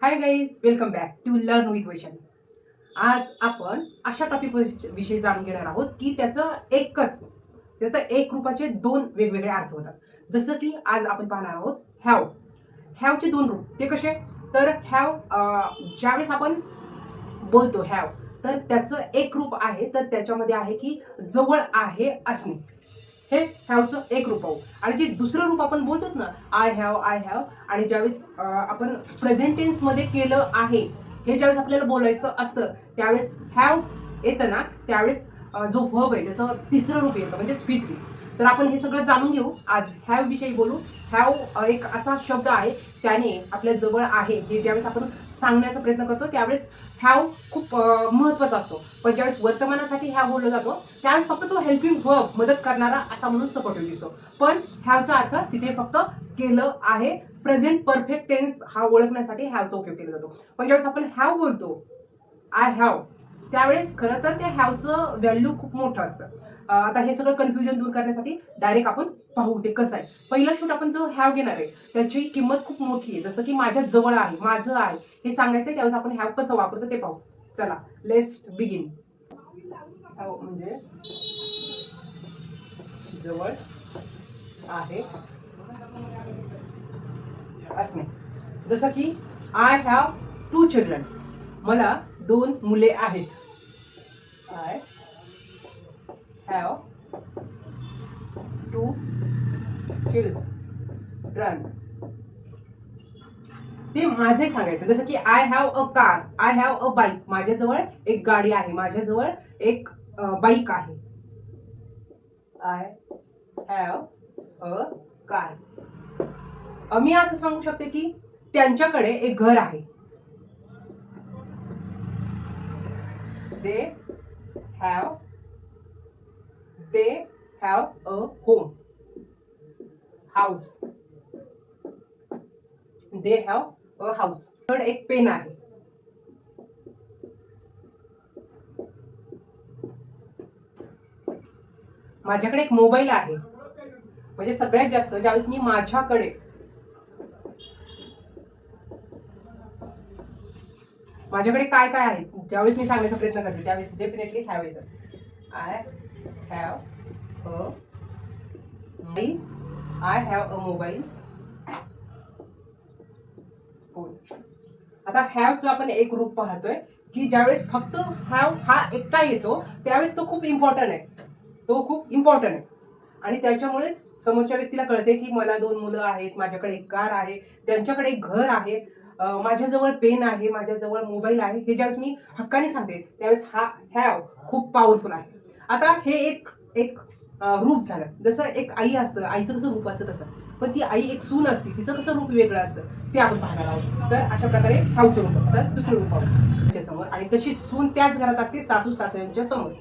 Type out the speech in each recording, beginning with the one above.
High guys, welcome back to learn with Vaishali. आज आपण अशा टॉपिक विषयी जाणून घेणार आहोत की त्याचं एक रूपाचे दोन वेगवेगळे अर्थ होतात. जसं की आज आपण पाहणार आहोत हॅवचे दोन रूप. ते कसे? तर ज्यावेळेस आपण बोलतो हॅव, तर त्याचं एक रूप आहे, तर त्याच्यामध्ये आहे की जवळ आहे असणे. हे हॅवचं एक रूप आहे. आणि जे दुसरं रूप आपण बोलतो ना, आय हॅव, आणि ज्यावेळेस आपण प्रेझेंट टेन्स मध्ये केलं आहे, हे ज्यावेळेस आपल्याला बोलायचं असतं त्यावेळेस हॅव येतं ना, त्यावेळेस जो व्हर्ब आहे त्याचं तिसरं रूप येतं, म्हणजे स्पीच रूप. तर आपण हे सगळं जाणून घेऊ. आज हॅव विषयी बोलू. हॅव एक असा शब्द आहे, त्याने आपल्या जवळ आहे हे ज्यावेळेस आपण सांगण्याचा प्रयत्न करतो त्यावेळेस हॅव खूप महत्वाचा असतो. पण ज्यावेळेस वर्तमानासाठी हॅव बोलला जातो त्यावेळेस फक्त तो हेल्पिंग वर्ब, मदत करणारा असा म्हणून सपोर्टिव्ह दिसतो. पण हॅवचा अर्थ तिथे फक्त केलं आहे, प्रेझेंट परफेक्ट टेन्स हा ओळखण्यासाठी हॅवचा उपयोग केला जातो. पण ज्यावेळेस आपण हॅव बोलतो आय हॅव, त्यावेळेस खरं तर त्या हॅवचं व्हॅल्यू खूप मोठं असतं. आता हे सगळं कन्फ्युजन दूर करण्यासाठी डायरेक्ट आपण पाहू ते कसं आहे. पहिला शूट आपण जो हॅव घेणार आहे त्याची किंमत खूप मोठी आहे. जसं की माझ्या जवळ आहे, माझं आहे हे सांगायचं आहे, त्यावेळेस आपण हॅव कसं वापरतो ते पाहू. चला, लेट्स बिगिन. हॅव म्हणजे जवळ आहे असणे. जसं की आय हॅव टू चिल्ड्रन, मला दोन मुले आहेत. आय हॅव टू चिल्ड्रन, ते माझे सांगायचं. जसं की I have a car, I have a bike, माझ्याजवळ एक गाडी आहे, माझ्याजवळ एक बाईक आहे. I have a car. मी असं सांगू शकते की त्यांच्याकडे एक घर आहे. They have they have a home, house. They have a house. Third एक पेन आहे. माझ्याकडे एक मोबाईल आहे. म्हणजे सगळ्यात जास्त ज्यावेळेस मी माझ्याकडे काय काय आहे ज्यावेळेस मी सांगण्याचा प्रयत्न करते त्यावेळेस डेफिनेटली हॅव येतं. I have a mobile, I have a mobile phone. आता हॅवचं आपण एक रूप पाहतोय की ज्यावेळेस फक्त हॅव हा एकटा येतो त्यावेळेस तो खूप इम्पॉर्टंट आहे. तो खूप इम्पॉर्टंट आहे आणि त्याच्यामुळेच समोरच्या व्यक्तीला कळते की मला दोन मुलं आहेत, माझ्याकडे एक कार आहे, त्यांच्याकडे एक घर आहे, माझ्याजवळ पेन आहे, माझ्याजवळ मोबाईल आहे. हे ज्यावेळेस मी हक्काने सांगते त्यावेळेस हा हॅव खूप पॉवरफुल आहे. आता हे एक एक रूप झालं. जसं एक आई असतं, आईचं कसं रूप असतं तसं, पण ती आई एक सून असते, तिचं कसं रूप वेगळं असतं ते आपण पाहणार आहोत. तर अशा प्रकारे हॅवचं रूप. तर दुसरं रूप पाहू समोर. आणि तशी सून त्याच घरात असते सासू सासऱ्यांच्या समोर,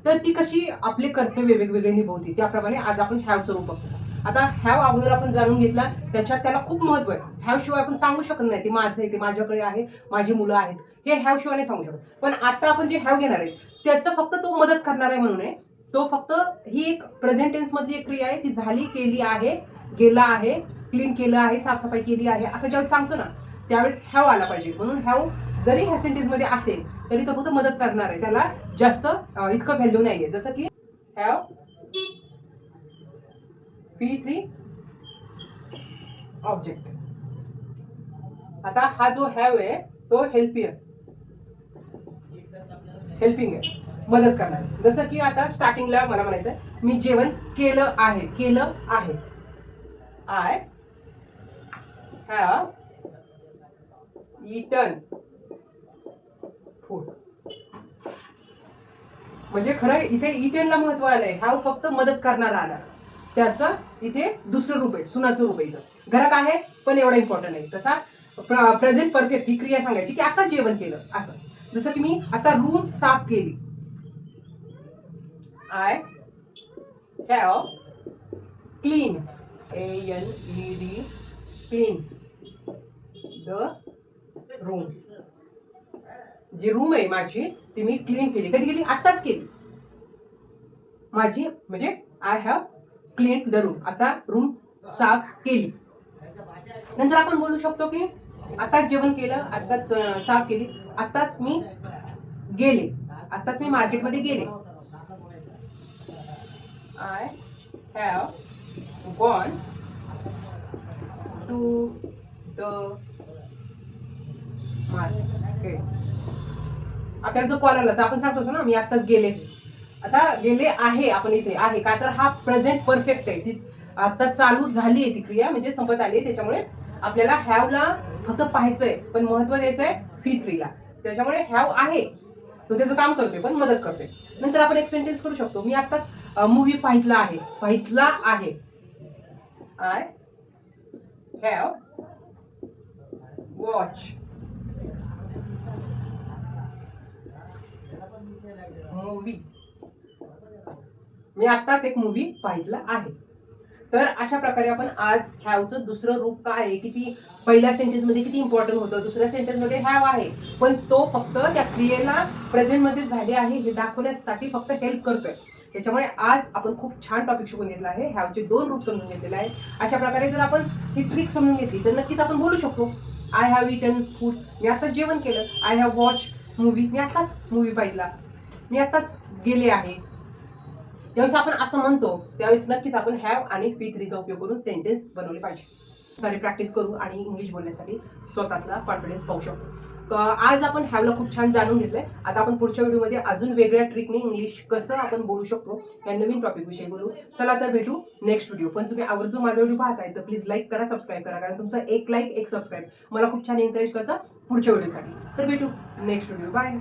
तर ती कशी आपले कर्तव्य वेगवेगळे निभवते त्याप्रमाणे आज आपण हॅवचं रूप बघतो. आता हॅव अगोदर आपण जाणून घेतला, त्याच्यात त्याला खूप महत्व आहे. हॅव शिवाय आपण सांगू शकत नाही ते माझं आहे, ते माझ्याकडे आहे, माझी मुलं आहेत, हे हॅव शिवाय नाही सांगू शकत. पण आता आपण जे हॅव घेणार आहे त्याचं फक्त तो मदत करणार आहे म्हणून आहे. तो फक्त ही एक प्रेझेंट टेन्स मधली एक क्रिया आहे, ती झाली, केली आहे, गेला आहे, क्लीन केलं आहे, साफसफाई केली आहे, असं ज्यावेळेस सांगतो ना त्यावेळेस हॅव आला पाहिजे. म्हणून हॅव जरी ह्या सेंटेन्स मध्ये असेल तरी तो फक्त मदत करणार आहे, त्याला जास्त इतकं व्हॅल्यू नाहीये. जसं की हॅव P3 ऑब्जेक्ट. आता हा जो हॅव आहे तो हेल्पिंग आहे, मदत करणार. जसं की आता स्टार्टिंगला मला म्हणायचं मी जेवण केलं आहे. I have eaten food. म्हणजे खरं इथे इटेनला महत्व आलंय, हॅव फक्त मदत करणारा आला, त्याचं इथे दुसरं रूप आहे, सुनाचं रूप आहे. इथं घरात आहे पण एवढा इम्पॉर्टंट नाही. तसा प्रेझेंट परफेक्ट ही क्रिया सांगायची की आता जेवण केलं असं. जसं की मी आता रूम साफ केली. I have clean, ANED, clean the room. जी रूम आहे माझी ती मी क्लीन केली. कधी केली? आत्ताच केली. माझी म्हणजे I have clean the room, आता रूम साफ केली. नंतर आपण बोलू शकतो की आताच जेवण केलं, आताच साफ केली, आताच मी गेले, आताच मी मार्केटमध्ये गेले. I have gone to the market. आपल्याला जो कॉल आला तर आपण सांगतो ना मी आताच गेले. आता गेले आहे, आपण इथे आहे का तर हा प्रेझेंट परफेक्ट आहे. ती आता चालू झाली आहे ती क्रिया, म्हणजे संपत आली. त्याच्यामुळे आपल्याला हॅवला फक्त पाहायचंय, पण महत्व द्यायचंय V3 ला. त्याच्यामुळे हॅव आहे, तो त्याचं काम करतोय पण मदत करतोय. नंतर आपण एक सेंटेन्स करू शकतो, मी आताच मूवी पाहितला आहे. पाहितला आहे. I have watch movie. मी आत्ताच एक मूवी पाहितला आहे. तर अशा प्रकारे आपण आज हॅवचं दुसरं रूप काय आहे, किती पहिल्या सेंटेन्स मध्ये किती इम्पॉर्टंट होतं, दुसऱ्या सेंटेन्स मध्ये हॅव आहे, पण तो फक्त त्या क्रियेला प्रेझेंट मध्ये झाले आहे हे दाखवण्यासाठी फक्त हेल्प करतोय. त्याच्यामुळे आज आपण खूप छान टॉपिक शिकून घेतला आहे. हॅवचे दोन रूप समजून घेतलेले आहे. अशा प्रकारे जर आपण ही ट्रिक समजून घेतली तर नक्कीच आपण बोलू शकतो. आय हॅव इटन फूड, मी आताच जेवण केलं. आय हॅव वॉच मूवी, मी आताच मूवी पाहिला. मी आताच गेले आहे. ज्यावेळेस आपण असं म्हणतो त्यावेळेस नक्कीच आपण हॅव आणि V3 चा उपयोग करून सेंटेन्स बनवले पाहिजे. सारी प्रॅक्टिस करू आणि इंग्लिश बोलण्यासाठी स्वतःचा कॉन्फिडन्स पाहू शकतो. आज आपण हॅवला खूप छान जाणून घेतलंय. आता आपण पुढच्या व्हिडिओमध्ये अजून वेगळ्या ट्रिकने इंग्लिश कसं आपण बोलू शकतो या नवीन टॉपिक विषयी बोलू. चला तर भेटू नेक्स्ट व्हिडिओ. पण तुम्ही आवर्जून माझा व्हिडिओ पाहताय तर प्लीज लाईक करा, सबस्क्राईब करा, कारण तुमचा एक लाईक एक सबस्क्राईब मला खूप छान एनकरेज करतं पुढच्या व्हिडिओसाठी. तर भेटू नेक्स्ट व्हिडिओ. बाय.